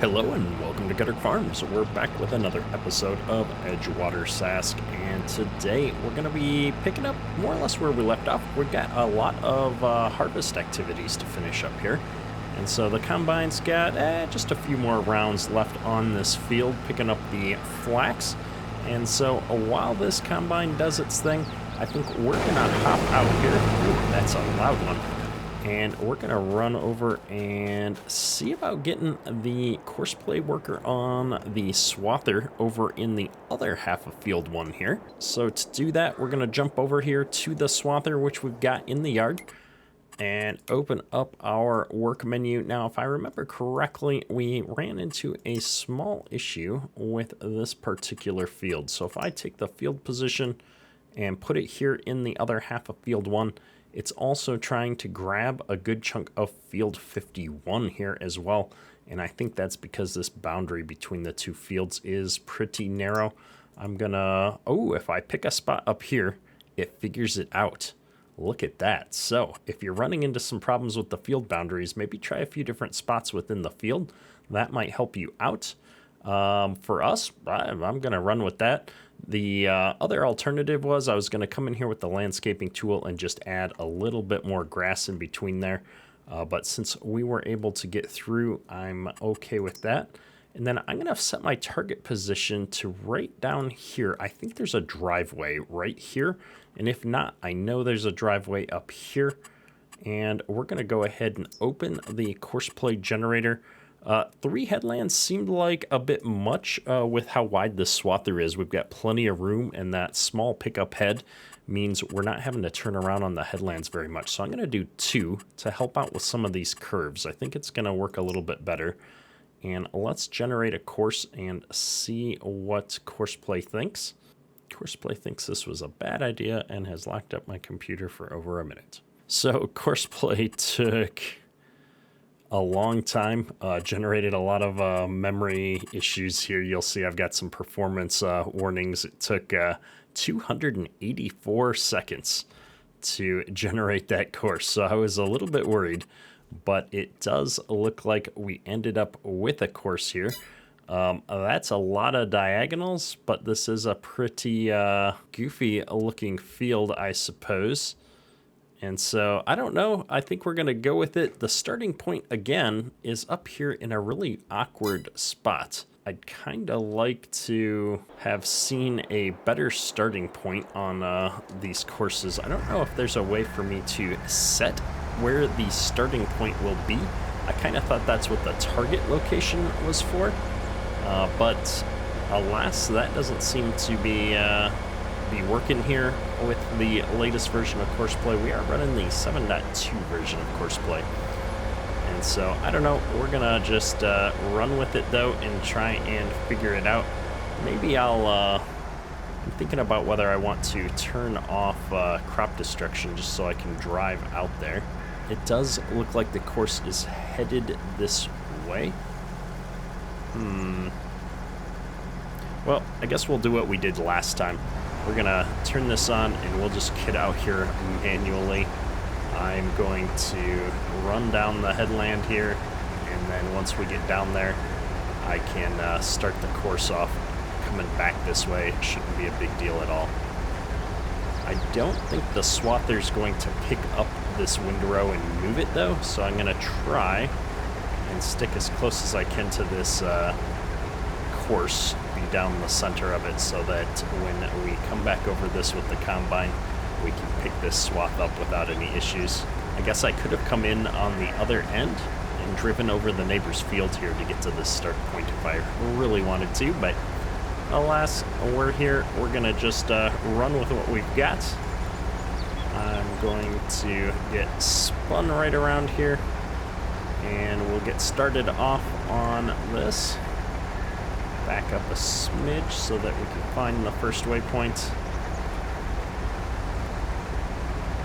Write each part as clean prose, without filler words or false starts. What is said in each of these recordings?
Hello and welcome to Gutter Farms. We're back with another episode of Edgewater Sask, and today we're going to be picking up more or less where we left off. We've got a lot of harvest activities to finish up here, and so the combine's got just a few more rounds left on this field, picking up the flax. And so while this combine does its thing, I think we're going to hop out here. Ooh, that's a loud one. And we're going to run over and see about getting the course play worker on the swather over in the other half of field 1 here. So to do that, we're going to jump over here to the swather, which we've got in the yard, and open up our work menu. Now, if I remember correctly, we ran into a small issue with this particular field. So if I take the field position and put it here in the other half of field 1, it's also trying to grab a good chunk of field 51 here as well. And I think that's because this boundary between the two fields is pretty narrow. I'm gonna, if I pick a spot up here, it figures it out. Look at that. So if you're running into some problems with the field boundaries, maybe try a few different spots within the field. That might help you out. For us, I'm gonna run with that. The other alternative was I was going to come in here with the landscaping tool and just add a little bit more grass in between there. But since we were able to get through, I'm okay with that. And then I'm going to set my target position to right down here. I think there's a driveway right here. And if not, I know there's a driveway up here. And we're going to go ahead and open the course play generator. 3 headlands seemed like a bit much with how wide this swather is. We've got plenty of room, and that small pickup head means we're not having to turn around on the headlands very much. So I'm going to do 2 to help out with some of these curves. I think it's going to work a little bit better. And let's generate a course and see what course play thinks. Course play thinks this was a bad idea and has locked up my computer for over a minute. So course play took a long time, generated a lot of memory issues here. You'll see I've got some performance warnings. It took 284 seconds to generate that course, so I was a little bit worried, but it does look like we ended up with a course here. That's a lot of diagonals, but this is a pretty goofy looking field, I suppose. And so, I don't know, I think we're going to go with it. The starting point, again, is up here in a really awkward spot. I'd kind of like to have seen a better starting point on these courses. I don't know if there's a way for me to set where the starting point will be. I kind of thought that's what the target location was for. But alas, that doesn't seem to be working here with the latest version of course play. We are running the 7.2 version of course play, and so I don't know, we're gonna just run with it though and try and figure it out. Maybe I'm thinking about whether I want to turn off crop destruction just so I can drive out there. It does look like the course is headed this way. Well, I guess we'll do what we did last time. We're gonna turn this on and we'll just get out here manually. I'm going to run down the headland here, and then once we get down there, I can start the course off coming back this way. It shouldn't be a big deal at all. I don't think the swather's going to pick up this windrow and move it though, so I'm gonna try and stick as close as I can to this course, be down the center of it, so that when we come back over this with the combine, we can pick this swath up without any issues. I guess I could have come in on the other end and driven over the neighbor's field here to get to this start point if I really wanted to, but alas, we're here. We're gonna just run with what we've got. I'm going to get spun right around here, and we'll get started off on this. Back up a smidge so that we can find the first waypoint.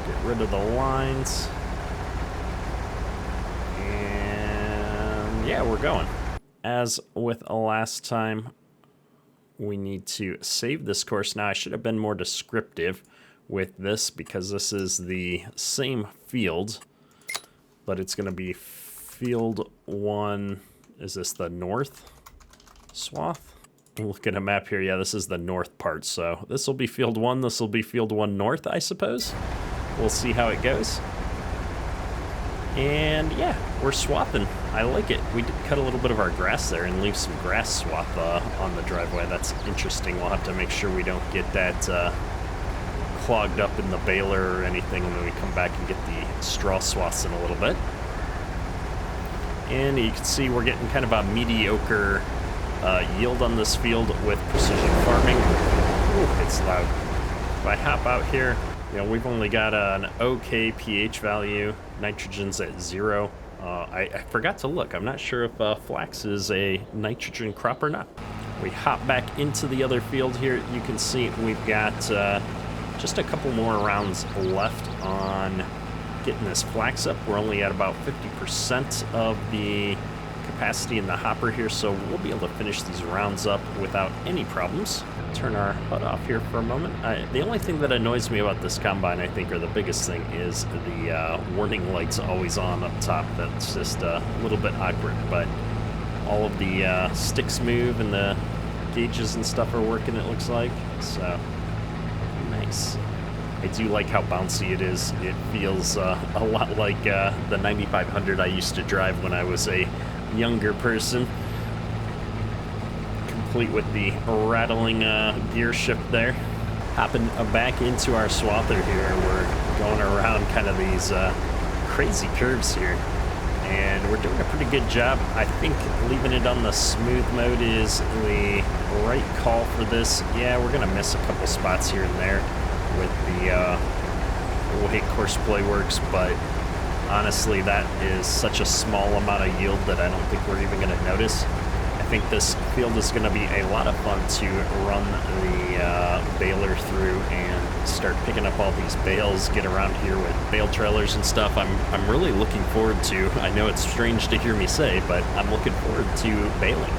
Get rid of the lines. And yeah, we're going. As with last time, we need to save this course. Now, I should have been more descriptive with this because this is the same field, but it's going to be field 1 Is this the north swath? Look at a map here. Yeah, this is the north part. So this will be field 1. This will be field 1 north, I suppose. We'll see how it goes. And yeah, we're swathing. I like it. We did cut a little bit of our grass there and leave some grass swath on the driveway. That's interesting. We'll have to make sure we don't get that clogged up in the baler or anything when we come back and get the straw swaths in a little bit. And you can see we're getting kind of a mediocre yield on this field with precision farming. Ooh, it's loud. If I hop out here, you know, we've only got an okay pH value. Nitrogen's at 0. I forgot to look. I'm not sure if flax is a nitrogen crop or not. We hop back into the other field here. You can see we've got just a couple more rounds left on getting this flax up. We're only at about 50% of the capacity in the hopper here, so we'll be able to finish these rounds up without any problems. Turn our HUD off here for a moment. The only thing that annoys me about this combine, I think, or the biggest thing, is the warning lights always on up top. That's just a little bit awkward, but all of the sticks move and the gauges and stuff are working, it looks like, so nice. I do like how bouncy it is. It feels a lot like the 9500 I used to drive when I was a younger person, complete with the rattling gear shift there. Hopping back into our swather here, we're going around kind of these crazy curves here, and we're doing a pretty good job. I think leaving it on the smooth mode is the right call for this. Yeah, we're gonna miss a couple spots here and there with the way courseplay works, but honestly, that is such a small amount of yield that I don't think we're even going to notice. I think this field is going to be a lot of fun to run the baler through and start picking up all these bales, get around here with bale trailers and stuff. I'm really looking forward to, I know it's strange to hear me say, but I'm looking forward to baling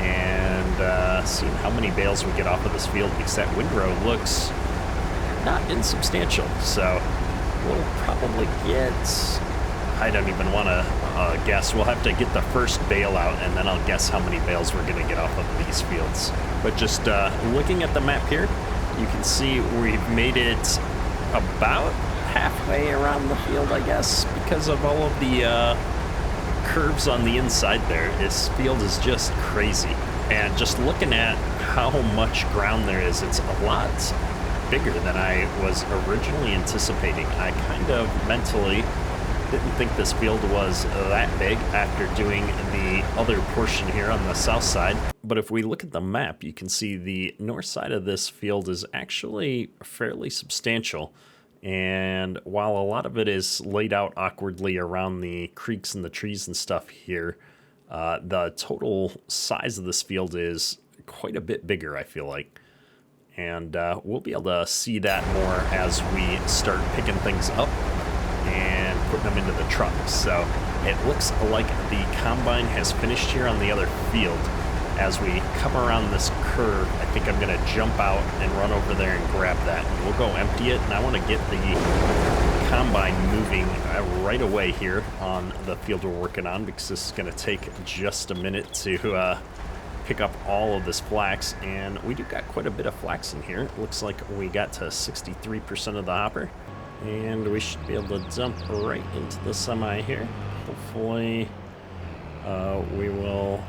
and seeing how many bales we get off of this field, because that windrow looks not insubstantial. So we'll probably get, I don't even want to guess. We'll have to get the first bale out, and then I'll guess how many bales we're going to get off of these fields. But just looking at the map here, you can see we've made it about halfway around the field, I guess, because of all of the curves on the inside there. This field is just crazy. And just looking at how much ground there is, it's a lot bigger than I was originally anticipating. I kind of mentally didn't think this field was that big after doing the other portion here on the south side. But if we look at the map, you can see the north side of this field is actually fairly substantial. And while a lot of it is laid out awkwardly around the creeks and the trees and stuff here, the total size of this field is quite a bit bigger, I feel like. And we'll be able to see that more as we start picking things up and putting them into the truck. So it looks like the combine has finished here on the other field. As we come around this curve, I think I'm going to jump out and run over there and grab that. We'll go empty it, and I want to get the combine moving right away here on the field we're working on, because this is going to take just a minute to pick up all of this flax, and we do got quite a bit of flax in here. It looks like we got to 63% of the hopper, and we should be able to dump right into the semi here. Hopefully we will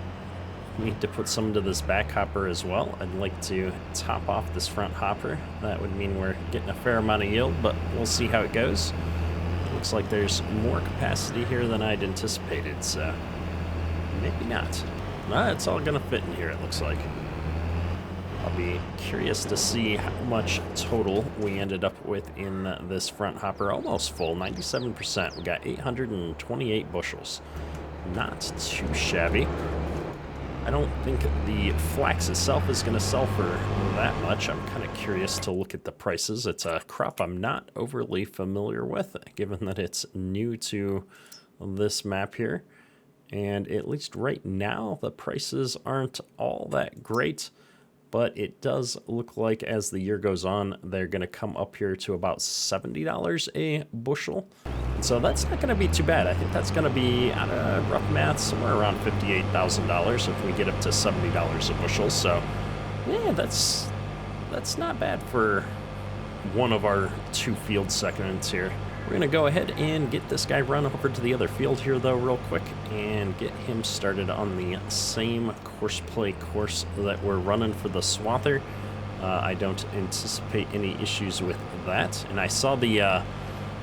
need to put some into this back hopper as well. I'd like to top off this front hopper. That would mean we're getting a fair amount of yield, but we'll see how it goes. Looks like there's more capacity here than I'd anticipated, so maybe not. It's all gonna fit in here, it looks like. I'll be curious to see how much total we ended up with in this front hopper. Almost full, 97%. We got 828 bushels. Not too shabby. I don't think the flax itself is going to sell for that much. I'm kind of curious to look at the prices. It's a crop I'm not overly familiar with, given that it's new to this map here. And at least right now, the prices aren't all that great, but it does look like as the year goes on, they're going to come up here to about $70 a bushel. So that's not going to be too bad. I think that's going to be, out of rough math, somewhere around $58,000 if we get up to $70 a bushel. So, yeah, that's not bad for one of our 2 field segments here. We're going to go ahead and get this guy run over to the other field here, though, real quick, and get him started on the same course that we're running for the swather. I don't anticipate any issues with that. And I saw the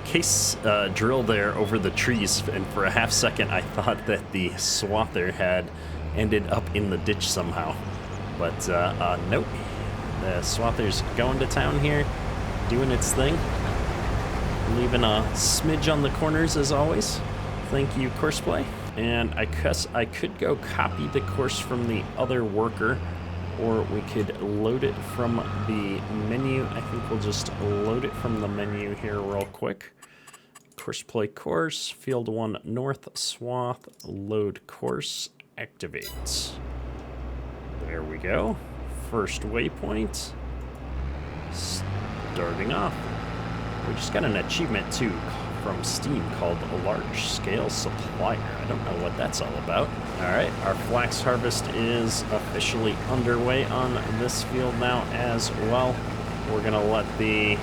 case drill there over the trees, and for a half second I thought that the swather had ended up in the ditch somehow. But nope. The swather's going to town here, doing its thing. Leaving a smidge on the corners as always. Thank you, Courseplay. And I guess I could go copy the course from the other worker, or we could load it from the menu. I think we'll just load it from the menu here real quick. Courseplay course, field 1 north swath, load course, activate. There we go. First waypoint. Starting off. We just got an achievement too from Steam called a large scale supplier. I don't know what that's all about. All right, our flax harvest is officially underway on this field now as well. We're gonna let the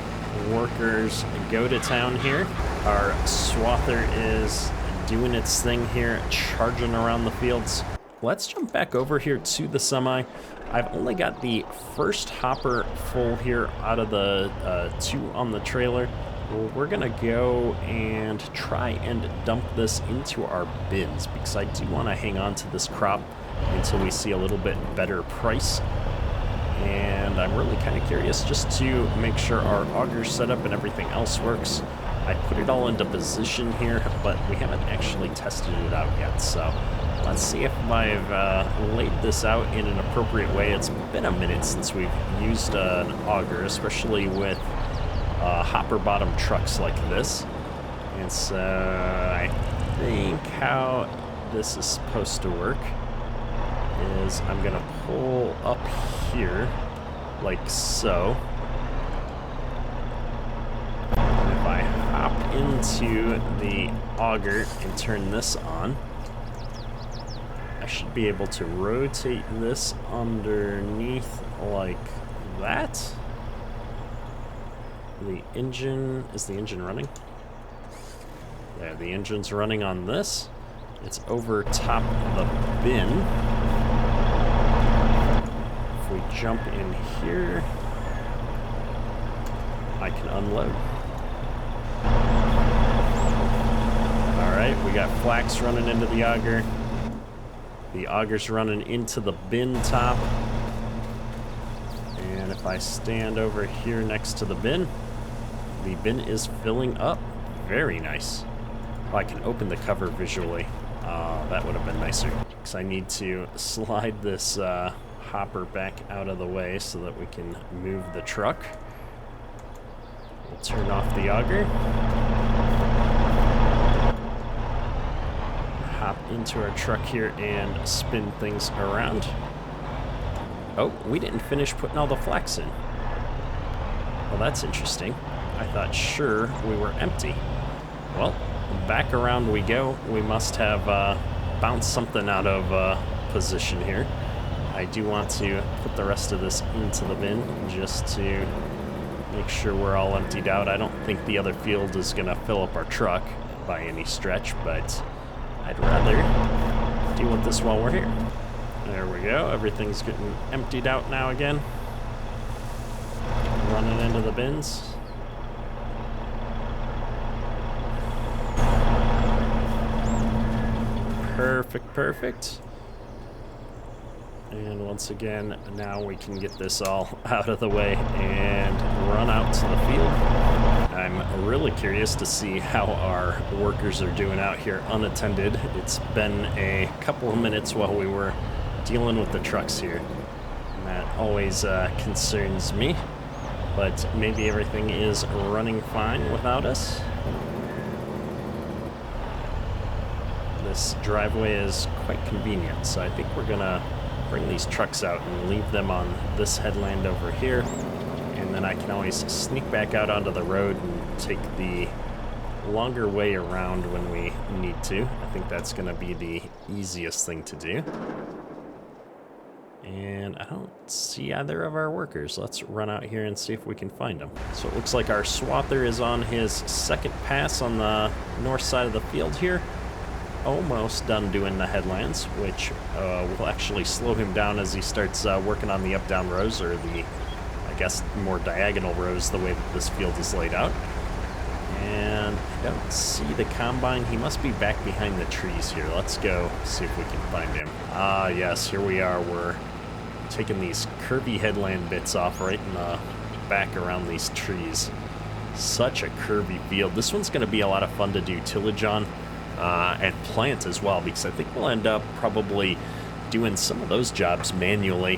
workers go to town here. Our swather is doing its thing here, charging around the fields. Let's jump back over here to the semi. I've only got the first hopper full here out of the 2 on the trailer. We're gonna go and try and dump this into our bins because I do want to hang on to this crop until we see a little bit better price. And I'm really kind of curious just to make sure our auger's set up and everything else works. I put it all into position here, but we haven't actually tested it out yet. So let's see if I've laid this out in an appropriate way. It's been a minute since we've used an auger, especially with hopper bottom trucks like this. And so I think how this is supposed to work is I'm gonna pull up here like so. And if I hop into the auger and turn this on, I should be able to rotate this underneath like that. The engine, is the engine running? There, the engine's running on this. It's over top of the bin. If we jump in here, I can unload. Alright, we got flax running into the auger. The auger's running into the bin top. And if I stand over here next to the bin is filling up. Very nice. Oh, I can open the cover visually. That would have been nicer. Because I need to slide this hopper back out of the way so that we can move the truck. We'll turn off the auger. Hop into our truck here and spin things around. Oh, we didn't finish putting all the flax in. Well, that's interesting. I thought sure we were empty. Well, back around we go. We must have bounced something out of position here. I do want to put the rest of this into the bin just to make sure we're all emptied out. I don't think the other field is going to fill up our truck by any stretch, but I'd rather deal with this while we're here. There we go. Everything's getting emptied out now again. Running into the bins. Perfect, perfect. And once again, now we can get this all out of the way and run out to the field. I'm really curious to see how our workers are doing out here unattended. It's been a couple of minutes while we were dealing with the trucks here. And that always concerns me. But maybe everything is running fine without us. This driveway is quite convenient, so I think we're gonna bring these trucks out and leave them on this headland over here, and then I can always sneak back out onto the road and take the longer way around when we need to. I think that's going to be the easiest thing to do. And I don't see either of our workers. Let's run out here and see if we can find them. So it looks like our swather is on his second pass on the north side of the field here. Almost done doing the headlands, which will actually slow him down as he starts working on the up-down rows, or the, I guess, more diagonal rows, the way that this field is laid out. And I don't see the combine. He must be back behind the trees here. Let's go see if we can find him. Ah, yes, here we are. We're taking these curvy headland bits off right in the back around these trees. Such a curvy field. This one's going to be a lot of fun to do tillage on. And plant as well, because I think we'll end up probably doing some of those jobs manually.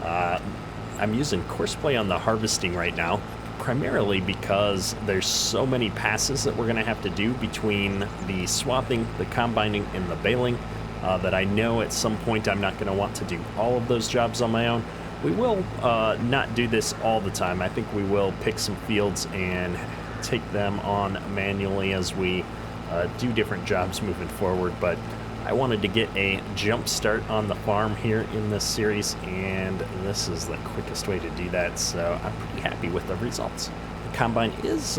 I'm using courseplay on the harvesting right now, primarily because there's so many passes that we're going to have to do between the swathing, the combining, and the baling, that I know at some point I'm not going to want to do all of those jobs on my own. We will not do this all the time. I think we will pick some fields and take them on manually as we do different jobs moving forward, but I wanted to get a jump start on the farm here in this series, and this is the quickest way to do that, so I'm pretty happy with the results. The combine is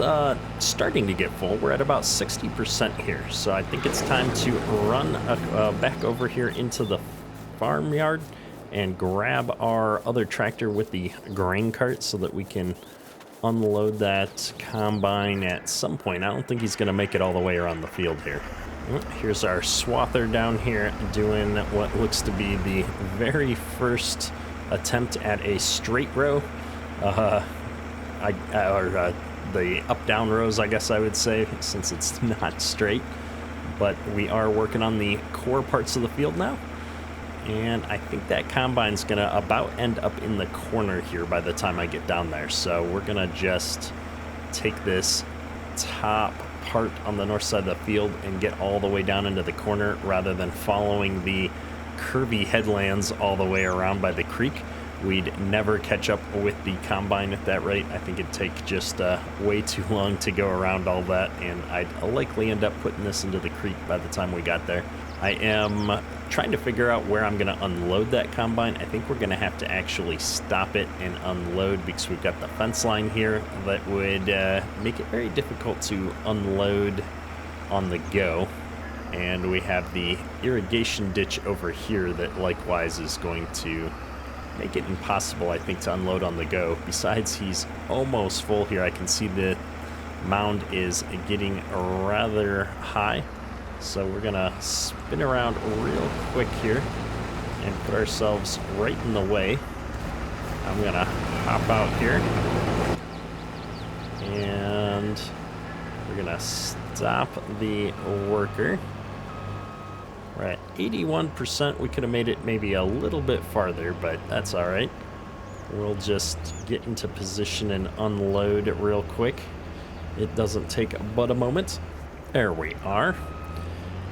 starting to get full. We're at about 60% here, so I think it's time to run back over here into the farmyard and grab our other tractor with the grain cart so that we can unload that combine at some point. I don't think he's going to make it all the way around the field here. Here's our swather down here doing what looks to be the very first attempt at a straight row. The up-down rows, I guess I would say, since it's not straight. But we are working on the core parts of the field now. And I think that combine's going to about end up in the corner here by the time I get down there. So we're going to just take this top part on the north side of the field and get all the way down into the corner rather than following the curvy headlands all the way around by the creek. We'd never catch up with the combine at that rate. I think it'd take just way too long to go around all that, and I'd likely end up putting this into the creek by the time we got there. I am trying to figure out where I'm going to unload that combine. I think we're going to have to actually stop it and unload because we've got the fence line here that would make it very difficult to unload on the go. And we have the irrigation ditch over here that likewise is going to make it impossible, I think, to unload on the go. Besides, he's almost full here. I can see the mound is getting rather high. So we're gonna spin around real quick here and put ourselves right in the way. I'm gonna hop out here and we're gonna stop the worker. We're at 81%. We could have made it maybe a little bit farther, but that's all right. We'll just get into position and unload it real quick. It doesn't take but a moment. There we are.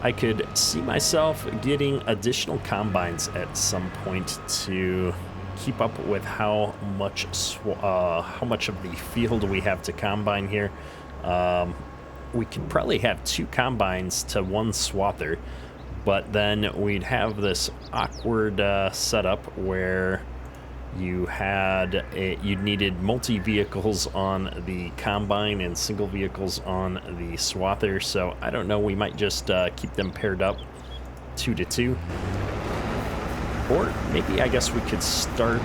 I could see myself getting additional combines at some point to keep up with how much of the field we have to combine here. We could probably have 2 combines to 1 swather, but then we'd have this awkward setup where you needed multi-vehicles on the combine and single vehicles on the swather. So I don't know, we might just keep them paired up 2 to 2. Or maybe I guess we could start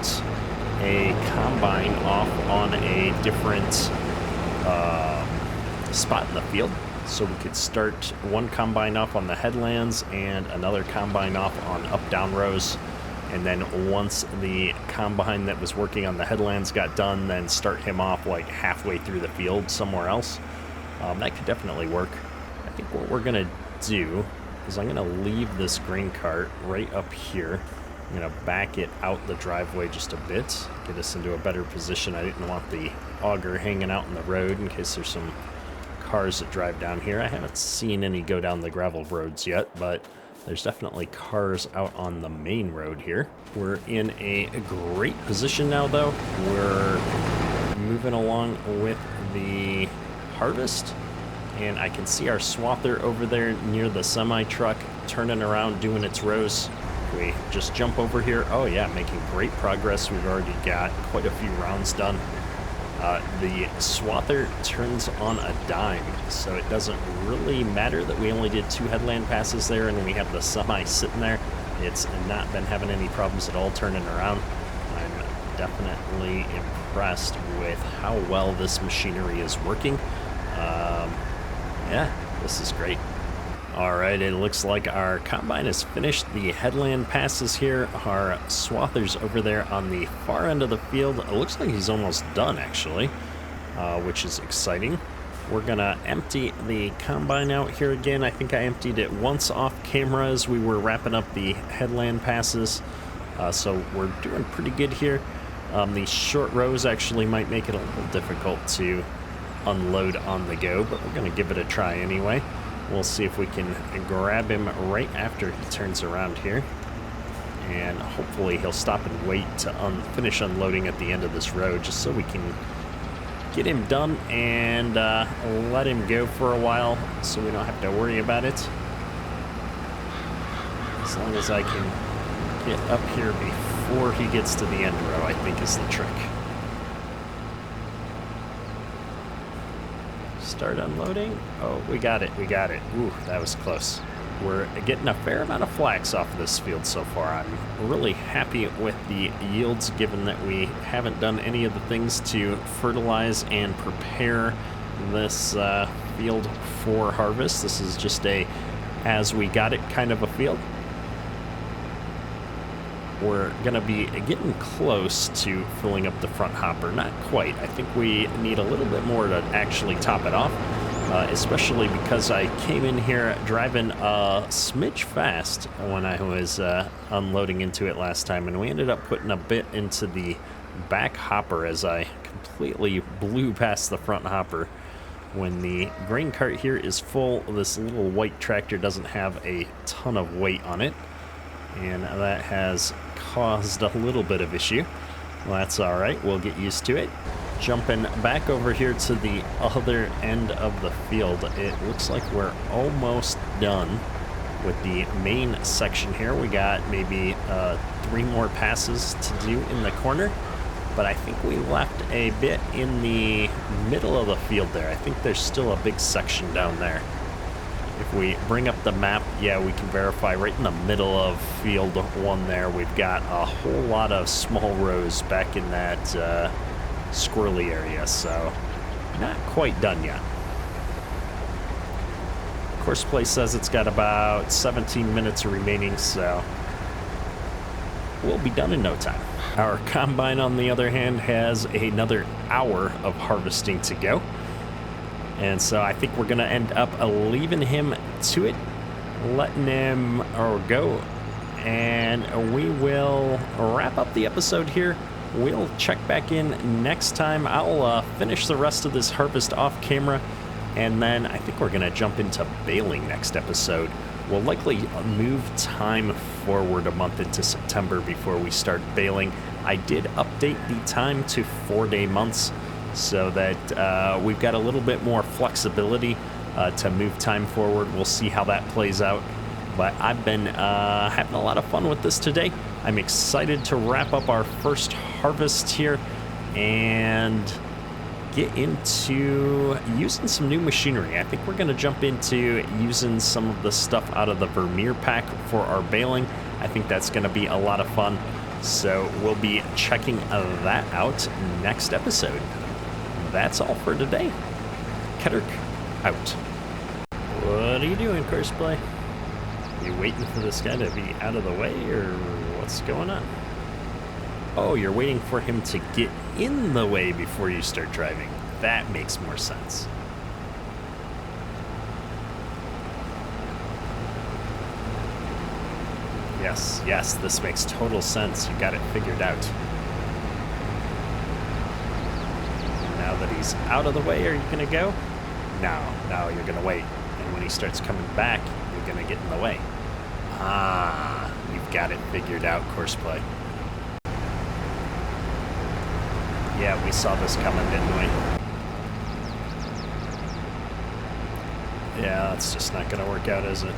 a combine off on a different spot in the field. So we could start one combine off on the headlands and another combine off on up-down rows. And then once the combine that was working on the headlands got done, then start him off like halfway through the field somewhere else. That could definitely work. I think what we're going to do is I'm going to leave this grain cart right up here. I'm going to back it out the driveway just a bit, get us into a better position. I didn't want the auger hanging out in the road in case there's some cars that drive down here. I haven't seen any go down the gravel roads yet, but there's definitely cars out on the main road here. We're in a great position now, though. We're moving along with the harvest, And I can see our swather over there near the semi-truck turning around, doing its rows. We just jump over here. Oh yeah, making great progress. We've already got quite a few rounds done. The swather turns on a dime, so it doesn't really matter that we only did 2 headland passes there and we have the semi sitting there. It's not been having any problems at all turning around. I'm definitely impressed with how well this machinery is working. Yeah, this is great. All right, it looks like our combine has finished the headland passes here. Our swather's over there on the far end of the field. It looks like he's almost done, actually, which is exciting. We're gonna empty the combine out here again. I think I emptied it once off camera as we were wrapping up the headland passes. So we're doing pretty good here. These short rows actually might make it a little difficult to unload on the go, but we're gonna give it a try anyway. We'll see if we can grab him right after he turns around here. And hopefully he'll stop and wait to finish unloading at the end of this road, just so we can get him done and let him go for a while so we don't have to worry about it. As long as I can get up here before he gets to the end row, I think is the trick. Start unloading. Oh, we got it. We got it. Ooh, that was close. We're getting a fair amount of flax off of this field so far. I'm really happy with the yields, given that we haven't done any of the things to fertilize and prepare this field for harvest. This is just a as we got it kind of a field. We're going to be getting close to filling up the front hopper. Not quite. I think we need a little bit more to actually top it off, especially because I came in here driving a smidge fast when I was unloading into it last time, and we ended up putting a bit into the back hopper as I completely blew past the front hopper. When the grain cart here is full, this little white tractor doesn't have a ton of weight on it, and that has caused a little bit of issue. Well, that's all right. We'll get used to it. Jumping back over here to the other end of the field, it looks like we're almost done with the main section here. We got maybe 3 more passes to do in the corner, but I think we left a bit in the middle of the field there. I think there's still a big section down there. If we bring up the map, yeah, we can verify right in the middle of field 1 there, we've got a whole lot of small rows back in that squirrely area, so not quite done yet. Course play says it's got about 17 minutes remaining, so we'll be done in no time. Our combine, on the other hand, has another hour of harvesting to go. And so I think we're going to end up leaving him to it, letting him go, and we will wrap up the episode here. We'll check back in next time. I'll finish the rest of this harvest off camera, and then I think we're going to jump into baling next episode. We'll likely move time forward a month into September before we start baling. I did update the time to 4-day months, so that we've got a little bit more flexibility to move time forward. We'll see how that plays out. But I've been having a lot of fun with this today. I'm excited to wrap up our first harvest here and get into using some new machinery. I think we're going to jump into using some of the stuff out of the Vermeer pack for our baling. I think that's going to be a lot of fun. So we'll be checking that out next episode. That's all for today. Kedrick out. What are you doing, Courseplay? You waiting for this guy to be out of the way, or what's going on? Oh, you're waiting for him to get in the way before you start driving. That makes more sense. Yes, this makes total sense. You got it figured out. Now that he's out of the way, are you going to go? No, you're going to wait. And when he starts coming back, you're going to get in the way. Ah, you've got it figured out, Courseplay. Yeah, we saw this coming, didn't we? Yeah, that's just not going to work out, is it?